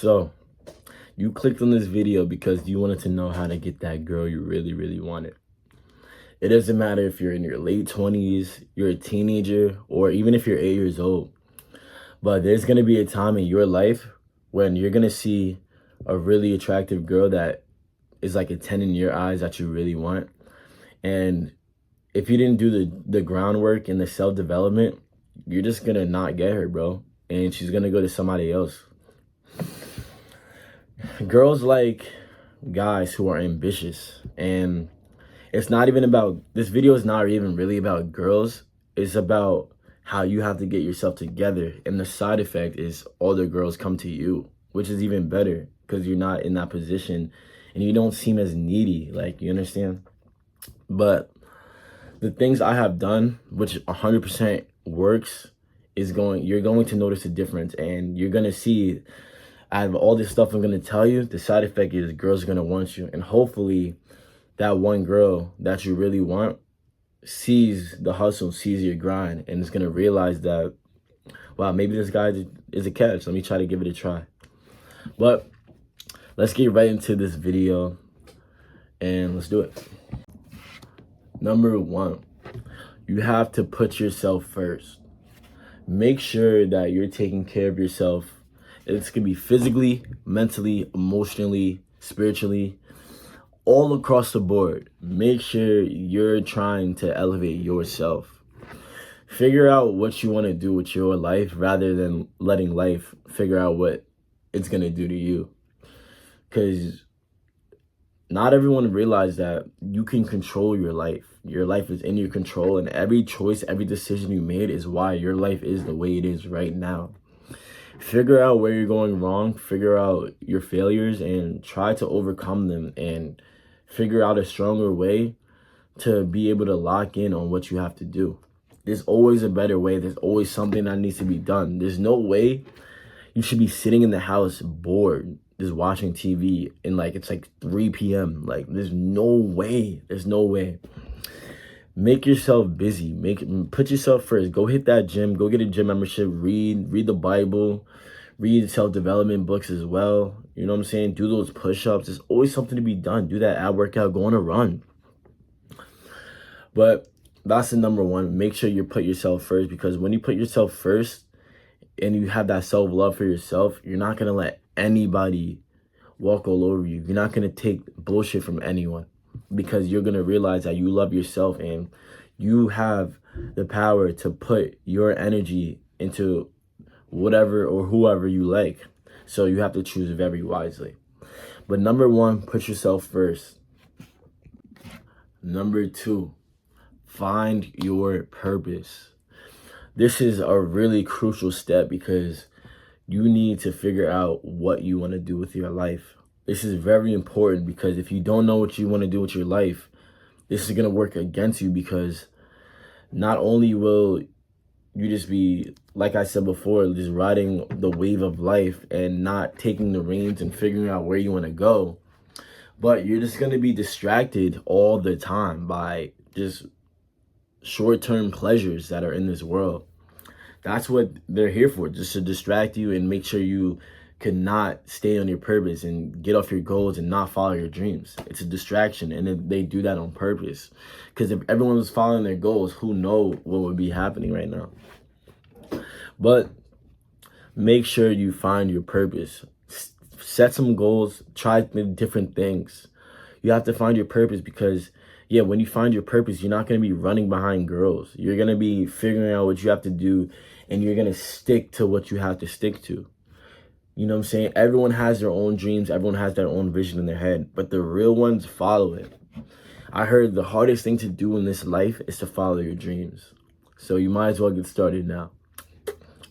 So, you clicked on this video because you wanted to know how to get that girl you really, really wanted. It doesn't matter if you're in your late 20s, you're a teenager, or even if you're 8 years old. But there's going to be a time in your life when you're going to see a really attractive girl that is like a 10 in your eyes that you really want. And if you didn't do the groundwork and the self-development, you're just going to not get her, bro. And she's going to go to somebody else. Girls like guys who are ambitious, and it's not even about, this video is not even really about girls. It's about how you have to get yourself together, and the side effect is all the girls come to you, which is even better because you're not in that position and you don't seem as needy, like, you understand? But the things I have done, which 100% works, is you're going to notice a difference, and you're going to see out of all this stuff I'm going to tell you, the side effect is girls are going to want you. And hopefully that one girl that you really want sees the hustle, sees your grind, and is going to realize that, wow, maybe this guy is a catch. Let me try to give it a try. But let's get right into this video and let's do it. Number 1, you have to put yourself first. Make sure that you're taking care of yourself. It's going to be physically, mentally, emotionally, spiritually, all across the board. Make sure you're trying to elevate yourself. Figure out what you want to do with your life rather than letting life figure out what it's going to do to you. Because not everyone realizes that you can control your life. Your life is in your control, and every choice, every decision you made is why your life is the way it is right now. Figure out where you're going wrong, figure out your failures, and try to overcome them, and figure out a stronger way to be able to lock in on what you have to do. There's always a better way. There's always something that needs to be done. There's no way you should be sitting in the house bored, just watching TV, and it's like 3 p.m. Like, there's no way. There's no way. Make yourself busy. Put yourself first. Go hit that gym. Go get a gym membership. Read the Bible. Read self-development books as well. You know what I'm saying? Do those push-ups. There's always something to be done. Do that ab workout. Go on a run. But that's the number 1. Make sure you put yourself first, because when you put yourself first and you have that self-love for yourself, you're not going to let anybody walk all over you. You're not going to take bullshit from anyone, because you're going to realize that you love yourself and you have the power to put your energy into whatever or whoever you like. So you have to choose very wisely. But number 1, put yourself first. Number 2, find your purpose. This is a really crucial step, because you need to figure out what you want to do with your life. This is very important, because if you don't know what you want to do with your life, this is going to work against you, because not only will you just be, like I said before, just riding the wave of life and not taking the reins and figuring out where you want to go, but you're just going to be distracted all the time by just short-term pleasures that are in this world. That's what they're here for, just to distract you and make sure you cannot stay on your purpose and get off your goals and not follow your dreams. It's a distraction, and they do that on purpose. Because if everyone was following their goals, who knows what would be happening right now. But make sure you find your purpose. Set some goals. Try different things. You have to find your purpose, because when you find your purpose, you're not going to be running behind girls. You're going to be figuring out what you have to do, and you're going to stick to what you have to stick to. You know what I'm saying? Everyone has their own dreams. Everyone has their own vision in their head, but the real ones follow it. I heard the hardest thing to do in this life is to follow your dreams. So you might as well get started now,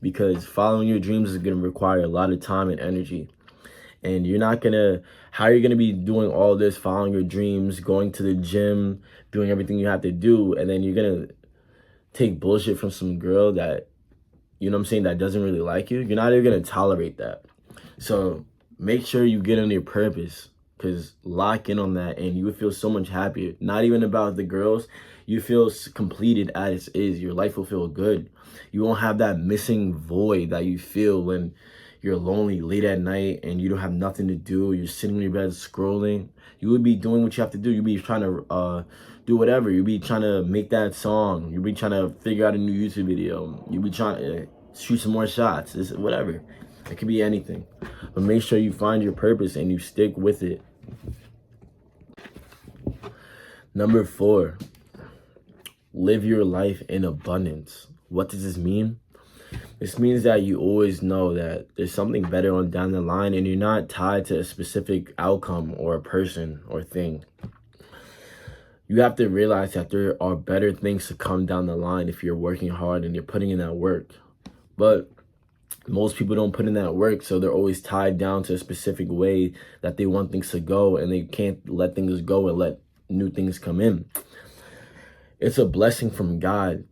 because following your dreams is going to require a lot of time and energy. And you're not going to, how are you going to be doing all this, following your dreams, going to the gym, doing everything you have to do, and then you're going to take bullshit from some girl that, you know what I'm saying, that doesn't really like you? You're not even going to tolerate that. So make sure you get on your purpose, because lock in on that and you would feel so much happier. Not even about the girls. You feel completed as is. Your life will feel good. You won't have that missing void that you feel when you're lonely late at night and you don't have nothing to do, you're sitting in your bed scrolling, you would be doing what you have to do. You'd be trying to do whatever. You'd be trying to make that song. You'd be trying to figure out a new YouTube video. You'd be trying to shoot some more shots. It's whatever. It could be anything. But make sure you find your purpose and you stick with it. Number 4, live your life in abundance. What does this mean? This means that you always know that there's something better on down the line and you're not tied to a specific outcome or a person or thing. You have to realize that there are better things to come down the line if you're working hard and you're putting in that work. But most people don't put in that work, so they're always tied down to a specific way that they want things to go, and they can't let things go and let new things come in. It's a blessing from God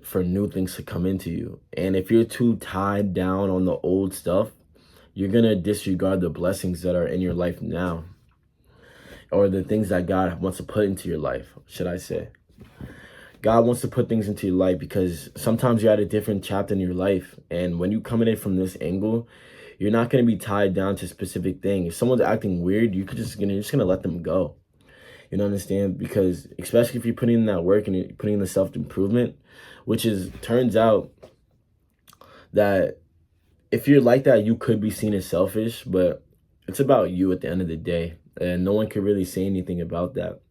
for new things to come into you. And if you're too tied down on the old stuff, you're going to disregard the blessings that are in your life now, or the things that God wants to put into your life, should I say. God wants to put things into your life because sometimes you're at a different chapter in your life. And when you come in it from this angle, you're not going to be tied down to a specific thing. If someone's acting weird, you're just going to let them go. You know, understand? Because especially if you're putting in that work and you're putting in the self-improvement, which turns out that if you're like that, you could be seen as selfish, but it's about you at the end of the day. And no one can really say anything about that.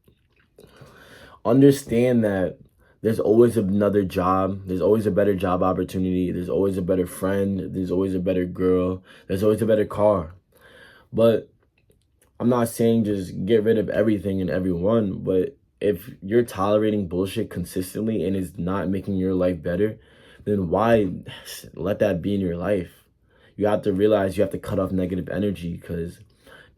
Understand that there's always another job. There's always a better job opportunity. There's always a better friend. There's always a better girl. There's always a better car. But I'm not saying just get rid of everything and everyone. But if you're tolerating bullshit consistently and it's not making your life better, then why let that be in your life? You have to realize you have to cut off negative energy, because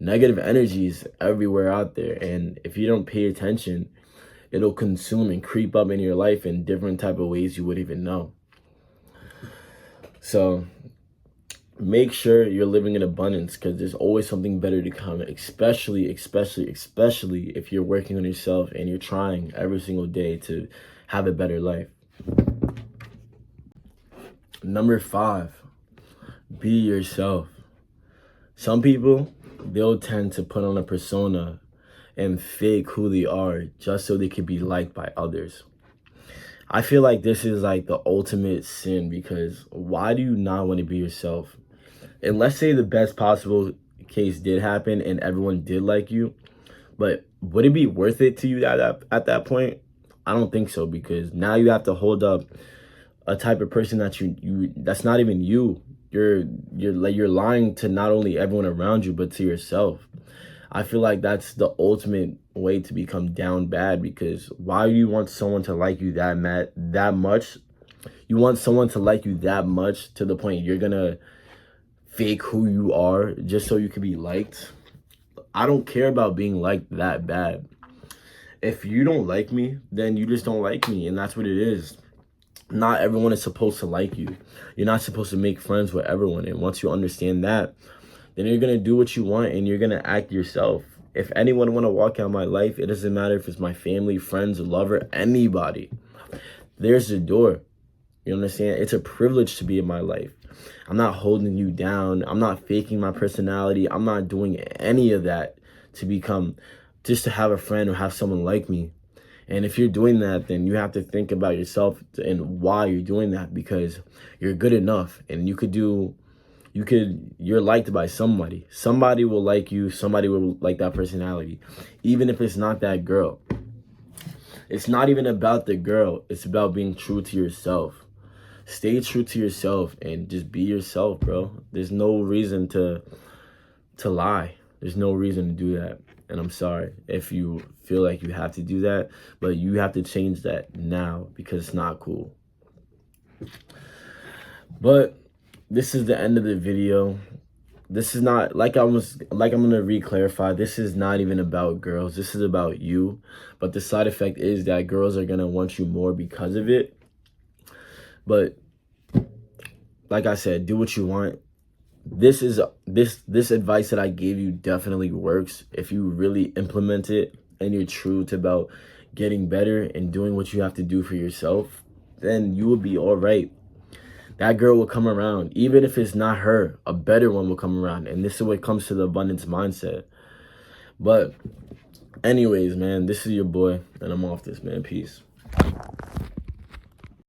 negative energy is everywhere out there. And if you don't pay attention, it'll consume and creep up in your life in different type of ways you wouldn't even know. So make sure you're living in abundance, because there's always something better to come, especially if you're working on yourself and you're trying every single day to have a better life. Number 5, be yourself. Some people, they'll tend to put on a persona and fake who they are just so they can be liked by others. I feel like this is like the ultimate sin, because why do you not want to be yourself? And let's say the best possible case did happen and everyone did like you, but would it be worth it to you at that point? I don't think so, because now you have to hold up a type of person that you that's not even you. You're lying to not only everyone around you but to yourself. I feel like that's the ultimate way to become down bad, because why do you want someone to like you that much? You want someone to like you that much to the point you're gonna fake who you are just so you can be liked? I don't care about being liked that bad. If you don't like me, then you just don't like me, and that's what it is. Not everyone is supposed to like you. You're not supposed to make friends with everyone, and once you understand that, then you're going to do what you want and you're going to act yourself. If anyone want to walk out my life, it doesn't matter if it's my family, friends, lover, anybody. There's the door. You understand? It's a privilege to be in my life. I'm not holding you down. I'm not faking my personality. I'm not doing any of that just to have a friend or have someone like me. And if you're doing that, then you have to think about yourself and why you're doing that, because you're good enough and you're liked by somebody. Somebody will like you. Somebody will like that personality, even if it's not that girl. It's not even about the girl. It's about being true to yourself. Stay true to yourself and just be yourself, bro. There's no reason to lie. There's no reason to do that. And I'm sorry if you feel like you have to do that, but you have to change that now, because it's not cool. But this is the end of the video. This is not, I'm gonna re-clarify, this is not even about girls. This is about you. But the side effect is that girls are gonna want you more because of it. But like I said, do what you want. This advice that I gave you definitely works if you really implement it and you're true to about getting better and doing what you have to do for yourself. Then you will be all right. that girl will come around. Even if it's not her, a better one will come around. And this is what comes to the abundance mindset. But anyways, man, this is your boy, and I'm off this, man. Peace.